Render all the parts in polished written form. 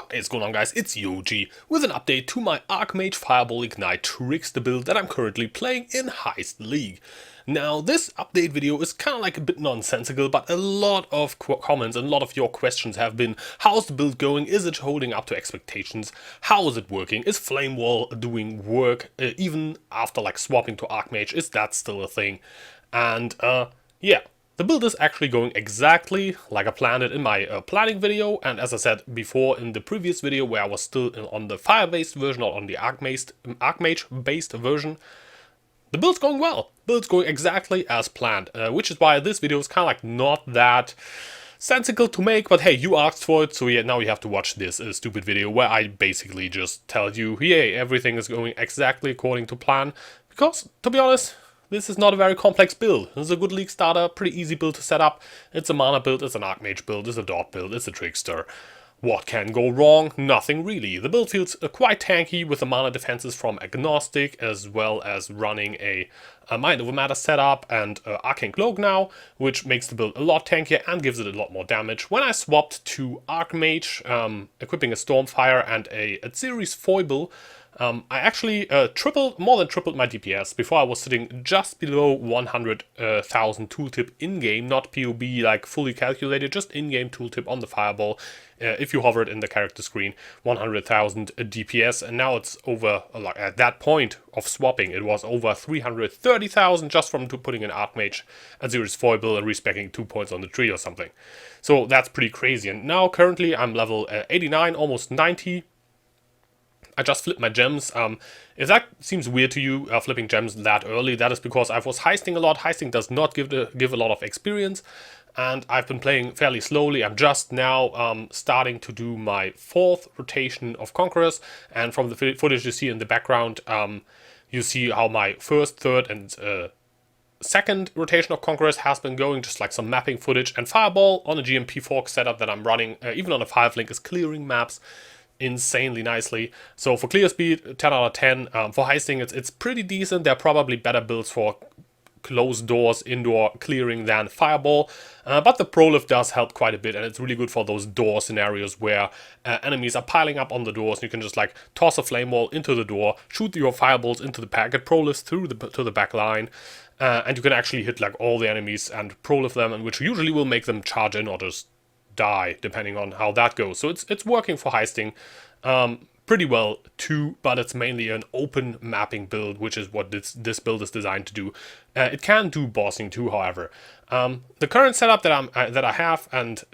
What is going on, guys? It's Yoji with an update to my Archmage Fireball Ignite Trickster build that I'm currently playing in Heist League. Now, this update video is kind of like a bit nonsensical, but a lot of comments and a lot of your questions have been: how's the build going? Is it holding up to expectations? How is it working? Is Flame Wall doing work even after like swapping to Archmage? Is that still a thing? And yeah. The build is actually going exactly like I planned it in my planning video, and as I said before in the previous video where I was still on the fire-based version or on the Archmage-based version, the build's going well. Build's going exactly as planned, which is why this video is kind of like not that sensical to make, but hey, you asked for it, so yeah, now you have to watch this stupid video where I basically just tell you, yay, everything is going exactly according to plan, because, to be honest, this is not a very complex build. This is a good league starter, pretty easy build to set up. It's a mana build, it's an Archmage build, it's a dot build, it's a Trickster. What can go wrong? Nothing really. The build feels quite tanky with the mana defenses from Agnostic, as well as running a Mind Over Matter setup and Arcane Cloak now, which makes the build a lot tankier and gives it a lot more damage. When I swapped to Archmage, equipping a Stormfire and a Series Foible, I actually more than tripled my DPS. Before I was sitting just below 100,000 tooltip in-game, not PoB like fully calculated, just in-game tooltip on the Fireball. If you hover it in the character screen, 100,000 DPS, and now it's over, like at that point of swapping, it was over 330,000 just from putting an Archmage, a Series Foible, and respecking 2 points on the tree or something. So that's pretty crazy. And now currently I'm level 89, almost 90. I just flipped my gems. If that seems weird to you, flipping gems that early, that is because I was heisting a lot. Heisting does not give a lot of experience, and I've been playing fairly slowly. I'm just now starting to do my 4th rotation of Conquerors, and from the footage you see in the background, you see how my 1st, 3rd, and 2nd rotation of Conquerors has been going, just like some mapping footage. And Fireball on a GMP fork setup that I'm running, even on a 5-link, is clearing maps insanely nicely. So for clear speed, 10 out of 10. For heisting, it's pretty decent. There are probably better builds for closed doors, indoor clearing than Fireball, but the Prolift does help quite a bit, and it's really good for those door scenarios where enemies are piling up on the doors, and you can just like toss a flame wall into the door, shoot your fireballs into the packet, Prolift through to the back line, and you can actually hit like all the enemies and Prolift them, and which usually will make them charge in or just die, depending on how that goes. So it's working for heisting pretty well too, but it's mainly an open mapping build, which is what this build is designed to do. It can do bossing too, however. The current setup that I have and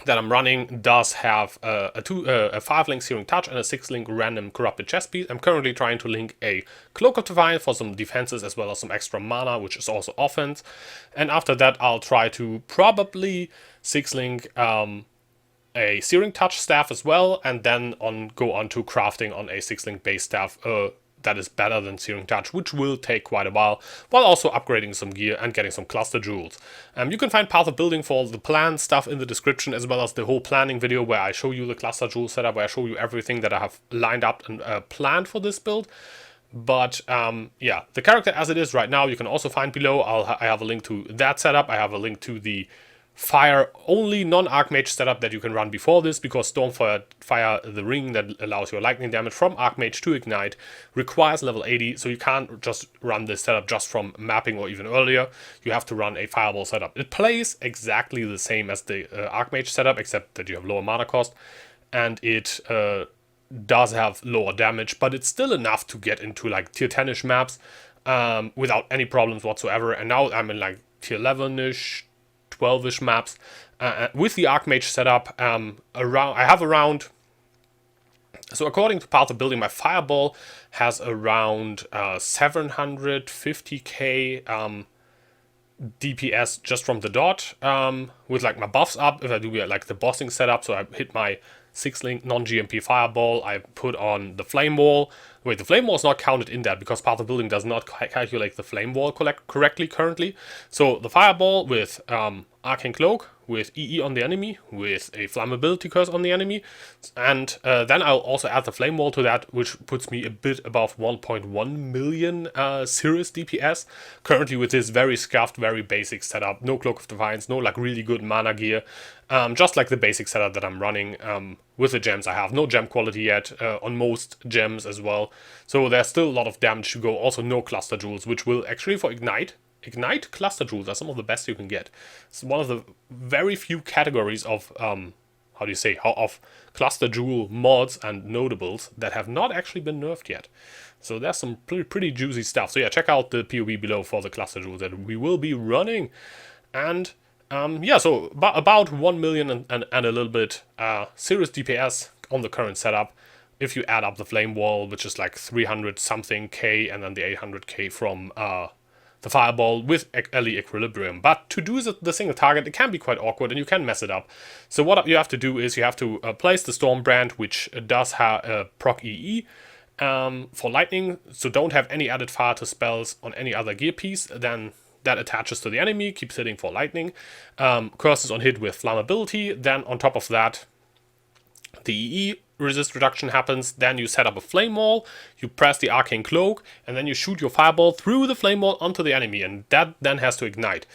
that I'm running does have a 5-link Searing Touch and a 6-link random Corrupted Chest Piece. I'm currently trying to link a Cloak of Divine for some defenses as well as some extra mana, which is also offense. And after that, I'll try to probably 6-link a Searing Touch staff as well, and then go on to crafting on a 6-link base staff that is better than Searing Touch, which will take quite a while also upgrading some gear and getting some cluster jewels. You can find Path of Building for the plan stuff in the description, as well as the whole planning video where I show you the cluster jewel setup, where I show you everything that I have lined up and planned for this build. But yeah, the character as it is right now, you can also find below. I have a link to that setup. I have a link to the fire-only non-Archmage setup that you can run before this, because Stormfire, the ring that allows your lightning damage from Archmage to ignite, requires level 80, so you can't just run this setup just from mapping or even earlier. You have to run a Fireball setup. It plays exactly the same as the Archmage setup, except that you have lower mana cost, and it does have lower damage, but it's still enough to get into like tier 10-ish maps without any problems whatsoever. And now I'm in like tier 11-ish, 12-ish maps with the Archmage setup. I have around, so according to Path of Building, my Fireball has around 750k DPS just from the dot, with like my buffs up. If I do like the bossing setup, so I hit my 6-link non-GMP Fireball, I put on the Flame Wall. Wait, the Flame Wall is not counted in that because Path of Building does not calculate the Flame Wall correctly currently. So the Fireball with Arcane Cloak with EE on the enemy, with a flammability curse on the enemy, and then I'll also add the flame wall to that, which puts me a bit above 1.1 million serious DPS. Currently with this very scuffed, very basic setup, no Cloak of Defiance, no like really good mana gear, just like the basic setup that I'm running with the gems I have. No gem quality yet on most gems as well, so there's still a lot of damage to go. Also no cluster jewels, which will actually for Ignite cluster jewels are some of the best you can get. It's one of the very few categories of of cluster jewel mods and notables that have not actually been nerfed yet. So there's some pretty juicy stuff. So yeah, check out the PoB below for the cluster jewels that we will be running. And yeah, so about 1 million and a little bit serious DPS on the current setup. If you add up the flame wall, which is like 300 something K, and then the 800K from the fireball with LE equilibrium. But to do the single target, it can be quite awkward and you can mess it up. So what you have to do is you have to place the storm brand, which does have proc EE for lightning. So don't have any added fire to spells on any other gear piece. Then that attaches to the enemy, keeps hitting for lightning. Curses on hit with flammability. Then on top of that, the EE resist reduction happens. Then you set up a flame wall, you press the arcane cloak, and then you shoot your fireball through the flame wall onto the enemy, and that then has to ignite.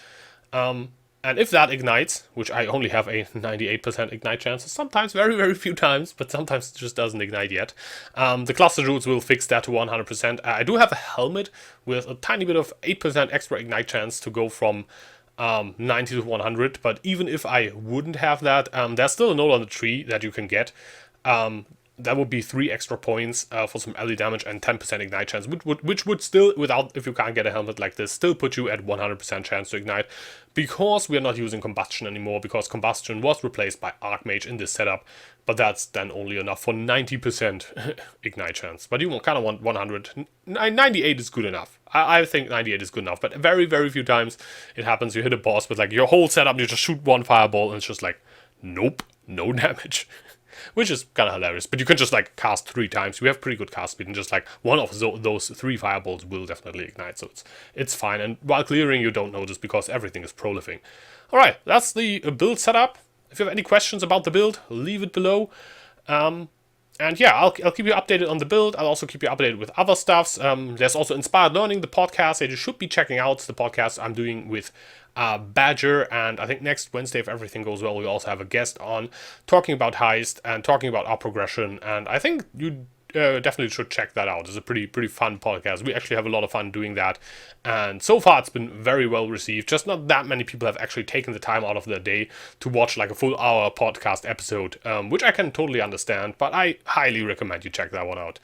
And if that ignites, which I only have a 98% ignite chance, sometimes very few times, but sometimes it just doesn't ignite yet, the cluster jewels will fix that to 100%. I do have a helmet with a tiny bit of 8% extra ignite chance to go from 90 to 100, but even if I wouldn't have that, there's still a note on the tree that you can get. That would be 3 extra points for some LE damage and 10% ignite chance, which would still, if you can't get a helmet like this, still put you at 100% chance to ignite, because we are not using combustion anymore, because combustion was replaced by Archmage in this setup, but that's then only enough for 90% ignite chance. But you kind of want 100. 98 is good enough. I think 98 is good enough, but very few times it happens. You hit a boss with like your whole setup, you just shoot one fireball, and it's just like, nope, no damage. Which is kind of hilarious, but you can just like cast 3 times. We have pretty good cast speed, and just like one of those 3 fireballs will definitely ignite, so it's fine. And while clearing, you don't notice because everything is prolifing. All right, that's the build setup. If you have any questions about the build, leave it below. And yeah, I'll keep you updated on the build. I'll also keep you updated with other stuffs. There's also Inspired Learning, the podcast that you should be checking out. The podcast I'm doing with Badger, and I think next Wednesday, if everything goes well, we also have a guest on talking about Heist and talking about our progression. And I think you definitely should check that out. It's a pretty fun podcast. We actually have a lot of fun doing that, and so far it's been very well received. Just not that many people have actually taken the time out of their day to watch like a full hour podcast episode, which I can totally understand, but I highly recommend you check that one out.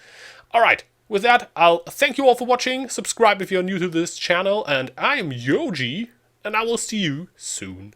All right, with that, I'll thank you all for watching. Subscribe if you're new to this channel, and I am Yoji, and I will see you soon.